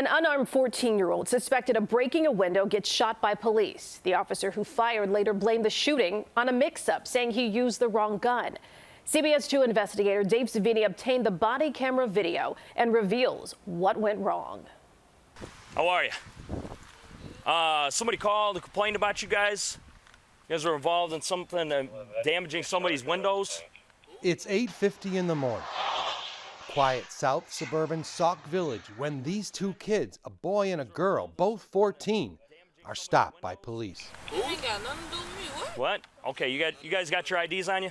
An unarmed 14-year-old suspected of breaking a window gets shot by police. The officer who fired later blamed the shooting on a mix-up, saying he used the wrong gun. CBS 2 investigator Dave Savini obtained the body camera video and reveals what went wrong. How are you? Somebody called and complained about you guys. You guys were involved in something damaging somebody's windows. It's 8:50 in the morning. Quiet South suburban Sauk Village when these two kids, a boy and a girl, both 14, are stopped by police. You ain't got nothing to do with me. What? Okay, you guys got your IDs on you?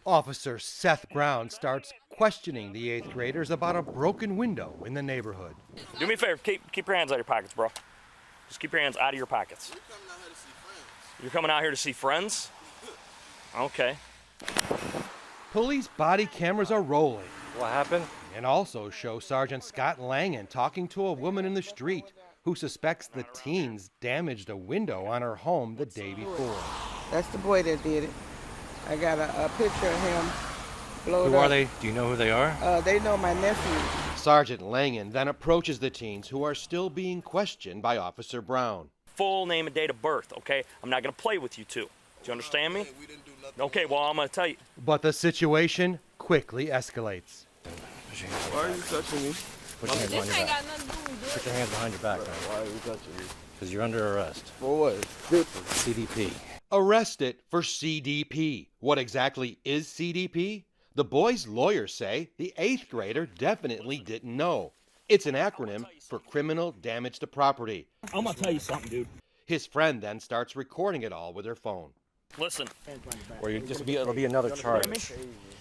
Officer Seth Brown starts questioning the 8th graders about a broken window in the neighborhood. Do me a favor, keep your hands out of your pockets, bro. Just keep your hands out of your pockets. You're coming out here to see friends? Okay. Police body cameras are rolling. What happened? And also show Sergeant Scott Langan talking to a woman in the street who suspects the teens damaged a window on her home the day before. That's the boy that did it. I got a picture of him blowed up. Who are they? Do you know who they are? They know my nephew. Sergeant Langan then approaches the teens who are still being questioned by Officer Brown. Full name and date of birth, okay? I'm not going to play with you two. Do you understand me? Okay, well, I'm going to tell you. But the situation quickly escalates. Why are you touching me? Put your hands This behind your ain't back. got nothing to do with Put your hands behind your back, man. Why are you touching me? Because you're under arrest. For what? CDP. Arrested for CDP. What exactly is CDP? The boy's lawyers say the 8th grader definitely didn't know. It's an acronym for criminal damage to property. I'm going to tell you something, dude. His friend then starts recording it all with her phone. Listen. Or it'll be another charge.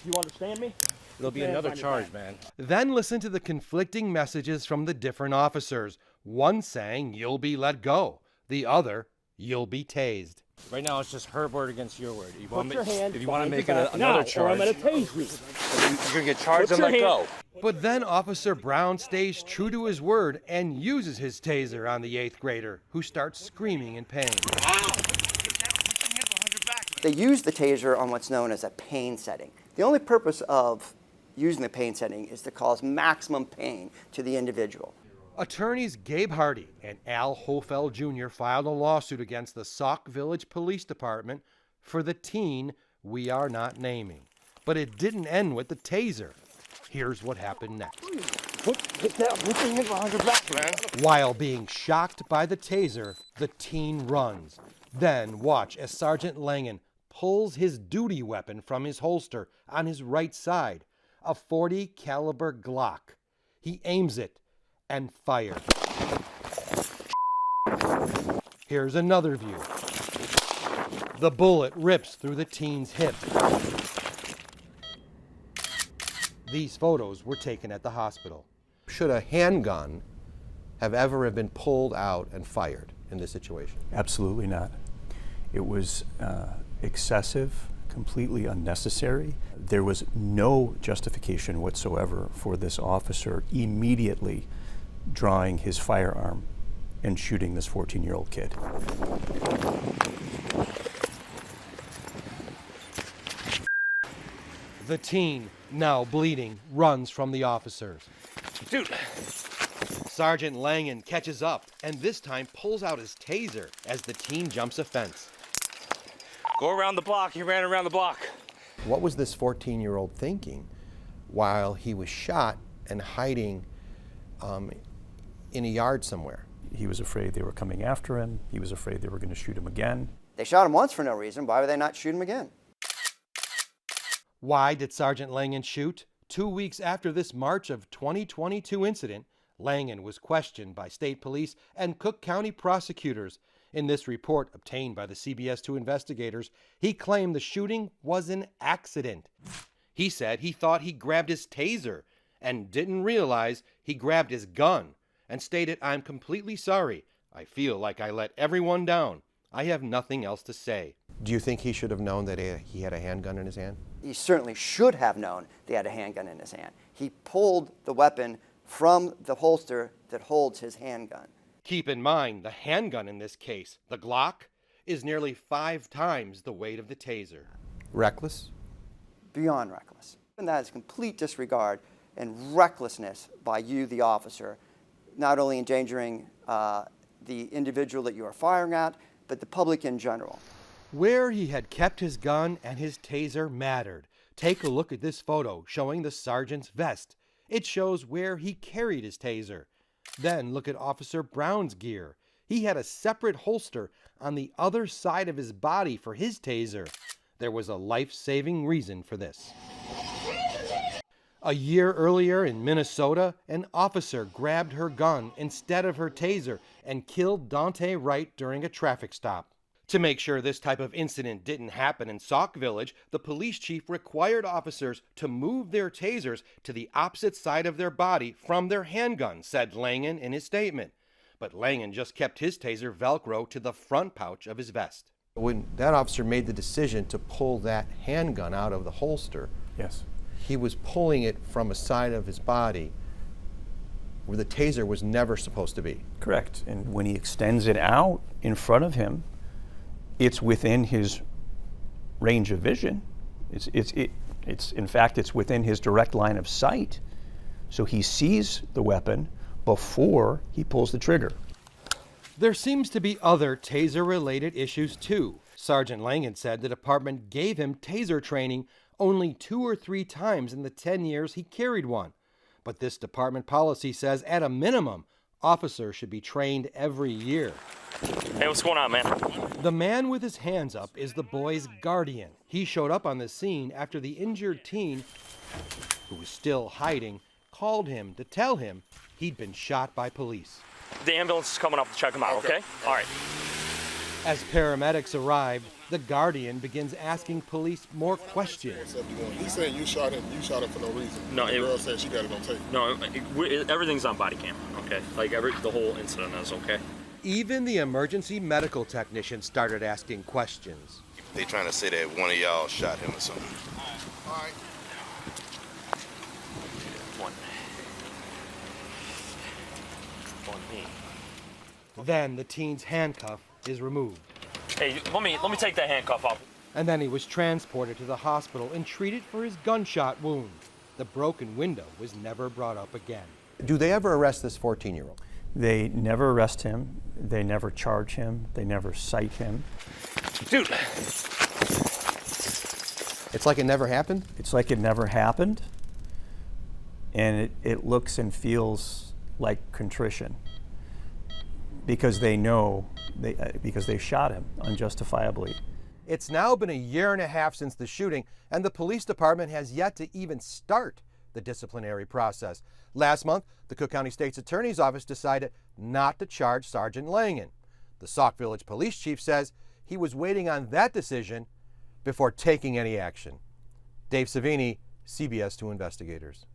You understand me? It'll be another charge, man. Then listen to the conflicting messages from the different officers. One saying you'll be let go. The other, you'll be tased. Right now, it's just her word against your word. Put your hands if you want to make behind it your back another now, charge, or I'm going to tase you. you're going to get charged and Put let your go. But then Officer Brown stays true to his word and uses his taser on the 8th grader, who starts screaming in pain. They use the taser on what's known as a pain setting. The only purpose of using the pain setting is to cause maximum pain to the individual. Attorneys Gabe Hardy and Al Hofeld Jr. filed a lawsuit against the Sauk Village Police Department for the teen we are not naming. But it didn't end with the taser. Here's what happened next. Get down. Put your hands behind your back, man. While being shocked by the taser, the teen runs. Then watch as Sergeant Langan pulls his duty weapon from his holster on his right side, a .40 caliber Glock. He aims it and fires. Here's another view. The bullet rips through the teen's hip. These photos were taken at the hospital. Should a handgun have ever been pulled out and fired in this situation? Absolutely not. It was excessive, completely unnecessary. There was no justification whatsoever for this officer immediately drawing his firearm and shooting this 14-year-old kid. The teen, now bleeding, runs from the officers. Dude. Sergeant Langan catches up and this time pulls out his taser as the teen jumps a fence. Go around the block. He ran around the block. What was this 14-year-old thinking while he was shot and hiding in a yard somewhere? He was afraid they were coming after him. He was afraid they were going to shoot him again. They shot him once for no reason. Why would they not shoot him again? Why did Sergeant Langan shoot? 2 weeks after this March of 2022 incident, Langan was questioned by state police and Cook County prosecutors. In this report obtained by the CBS 2 investigators, he claimed the shooting was an accident. He said he thought he grabbed his taser and didn't realize he grabbed his gun, and stated, "I'm completely sorry. I feel like I let everyone down. I have nothing else to say." Do you think he should have known that he had a handgun in his hand? He certainly should have known they had a handgun in his hand. He pulled the weapon from the holster that holds his handgun. Keep in mind, the handgun in this case, the Glock, is nearly 5 times the weight of the taser. Reckless? Beyond reckless. And that is complete disregard and recklessness by you, the officer, not only endangering the individual that you are firing at, but the public in general. Where he had kept his gun and his taser mattered. Take a look at this photo showing the sergeant's vest. It shows where he carried his taser. Then look at Officer Brown's gear. He had a separate holster on the other side of his body for his taser. There was a life-saving reason for this. A year earlier in Minnesota, an officer grabbed her gun instead of her taser and killed Dante Wright during a traffic stop. To make sure this type of incident didn't happen in Sauk Village, the police chief required officers to move their tasers to the opposite side of their body from their handgun, said Langen in his statement. But Langen just kept his taser Velcro to the front pouch of his vest. When that officer made the decision to pull that handgun out of the holster, Yes. he was pulling it from a side of his body where the taser was never supposed to be. Correct. And when he extends it out in front of him, it's within his range of vision. In fact, it's within his direct line of sight. So he sees the weapon before he pulls the trigger. There seems to be other taser-related issues too. Sergeant Langen said the department gave him taser training only 2 or 3 times in the 10 years he carried one. But this department policy says at a minimum, officers should be trained every year. Hey, what's going on, man? The man with his hands up is the boy's guardian. He showed up on the scene after the injured teen, who was still hiding, called him to tell him he'd been shot by police. The ambulance is coming up to check him out, okay? All right. As paramedics arrived, the guardian begins asking police more questions. He's saying you shot him for no reason. No, the girl said she got it on tape. No, everything's on body cam, okay? Like the whole incident is, okay? Even the emergency medical technician started asking questions. They trying to say that one of y'all shot him or something. All right. One me. Then the teen's handcuff is removed. Hey, let me take that handcuff off. And then he was transported to the hospital and treated for his gunshot wound. The broken window was never brought up again. Do they ever arrest this 14-year-old? They never arrest him. They never charge him. They never cite him. Dude. It's like it never happened? It's like it never happened. And it looks and feels like contrition. Because they know, because they shot him unjustifiably. It's now been a year and a half since the shooting, and the police department has yet to even start the disciplinary process. Last month, the Cook County State's Attorney's Office decided not to charge Sergeant Langen. The Sauk Village Police Chief says he was waiting on that decision before taking any action. Dave Savini, CBS 2 Investigators.